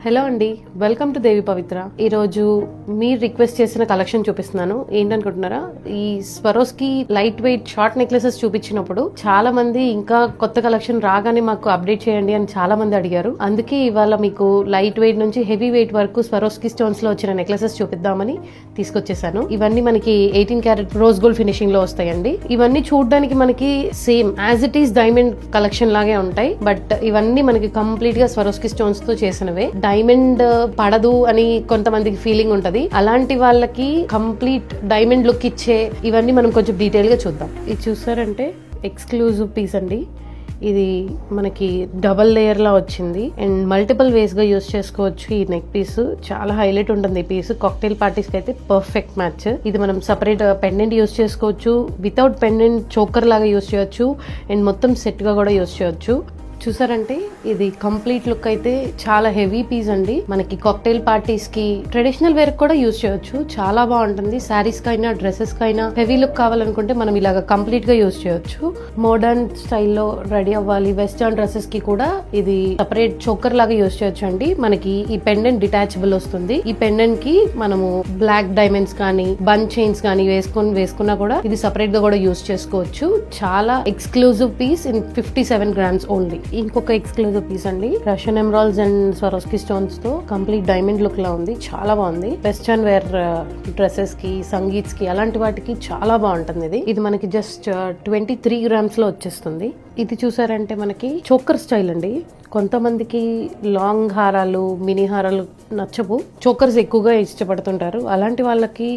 Hello అండి, welcome to దేవి పవిత్ర. ఈరోజు మీరు రిక్వెస్ట్ చేసిన కలెక్షన్ చూపిస్తున్నాను. ఏంటనుకుంటున్నారా, ఈ Swarovski light weight short necklaces చూపించినప్పుడు చాలా మంది ఇంకా కొత్త కలెక్షన్ రాగానే మాకు అప్డేట్ చేయండి అని చాలా మంది అడిగారు. అందుకే ఇవాళ మీకు లైట్ వెయిట్ నుంచి హెవీ వెయిట్ వరకు స్వరోస్కి స్టోన్స్ లో వచ్చిన నెక్లెసెస్ చూపిద్దామని తీసుకొచ్చేసాను. ఇవన్నీ మనకి 18 క్యారెట్ రోజ్ గోల్డ్ ఫినిషింగ్ లో వస్తాయండి. ఇవన్నీ చూడడానికి మనకి same as it is diamond collection లాగే ఉంటాయి, బట్ ఇవన్నీ మనకి కంప్లీట్ గా స్వరోస్కి స్టోన్స్ తో చేసినవే. డైమండ్ పడదు అని కొంతమందికి ఫీలింగ్ ఉంటది. అలాంటి వాళ్ళకి కంప్లీట్ డైమండ్ లుక్ ఇచ్చే ఇవన్నీ మనం కొంచెం డీటెయిల్ గా చూద్దాం. ఇది చూసారంటే ఎక్స్క్లూజివ్ పీస్ అండి. ఇది మనకి డబల్ లేయర్ లా వచ్చింది అండ్ మల్టిపుల్ వేస్ గా యూస్ చేసుకోవచ్చు. ఈ నెక్ పీస్ చాలా హైలైట్ ఉంటుంది. ఈ పీస్ కాక్టైల్ పార్టీస్ కి అయితే పర్ఫెక్ట్ మ్యాచ్. ఇది మనం సపరేట్ పెండెంట్ యూస్ చేసుకోవచ్చు, వితౌట్ పెండెంట్ చోకర్ లాగా యూస్ చేయొచ్చు అండ్ మొత్తం సెట్ గా కూడా యూస్ చేయొచ్చు. చూసారంటే ఇది కంప్లీట్ లుక్ అయితే చాలా హెవీ పీస్ అండి. మనకి కాక్టైల్ పార్టీస్ కి ట్రెడిషనల్ వేర్ కూడా యూస్ చేయొచ్చు. చాలా బాగుంటుంది. శారీస్ కైనా డ్రెస్సెస్ కైనా హెవీ లుక్ కావాలనుకుంటే మనం ఇలాగ కంప్లీట్ గా యూస్ చేయొచ్చు. మోడర్న్ స్టైల్లో రెడీ అవ్వాలి, వెస్టర్న్ డ్రెస్సెస్ కి కూడా ఇది సపరేట్ చోకర్ లాగా యూస్ చేయొచ్చు అండి. మనకి ఈ పెండెంట్ డిటాచబుల్ వస్తుంది. ఈ పెండెంట్ కి మనము బ్లాక్ డైమండ్స్ కానీ బన్ చైన్స్ కానీ వేసుకున్నా కూడా ఇది సపరేట్ గా కూడా యూస్ చేసుకోవచ్చు. చాలా exclusive piece in 57 grams only. ఇంకొక ఎక్స్క్లూజివ్ పీస్ అండి. Russian emeralds and Swarovski stones తో కంప్లీట్ డైమండ్ లుక్ లా ఉంది. చాలా బాగుంది. వెస్టర్న్ వేర్ డ్రెస్సెస్ కి, సంగీత్స్ కి, అలాంటి వాటికి చాలా బాగుంటుంది. ఇది మనకి జస్ట్ 23 grams లో వచ్చేస్తుంది. ఇది చూసారంటే మనకి చోకర్ స్టైల్ అండి. కొంతమందికి లాంగ్ హారాలు, మినీ హారాలు నచ్చవు, చోకర్స్ ఎక్కువగా ఇష్టపడుతుంటారు. అలాంటి వాళ్ళకి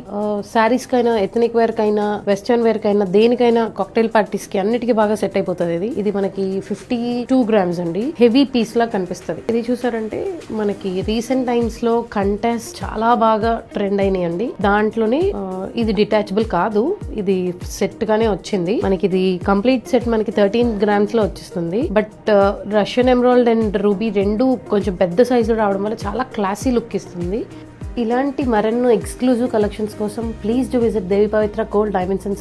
శారీస్ కైనా, ఎథనిక్ వేర్ కైనా, వెస్టర్న్ వేర్ కైనా, దేనికైనా కాక్టైల్ పార్టీస్ కి అన్నిటికీ బాగా సెట్ అయిపోతుంది. ఇది మనకి 52 grams అండి. హెవీ పీస్ లా కనిపిస్తుంది. ఇది చూసారంటే మనకి రీసెంట్ టైమ్స్ లో కంటెస్ట్ చాలా బాగా ట్రెండ్ అయినాయండి. దాంట్లోనే ఇది డిటాచబుల్ కాదు, ఇది సెట్ గానే వచ్చింది. మనకి ఇది కంప్లీట్ సెట్ మనకి 13 grams లో వచ్చేస్తుంది. But Russian emerald and ruby రెండు కొంచెం పెద్ద సైజులో రావడం వల్ల చాలా క్లాసీ లుక్ ఇస్తుంది. ఇలాంటి మరెన్నో ఎక్స్క్లూజివ్ కలెక్షన్స్ కోసం please do visit Devi Pavitra gold diamonds and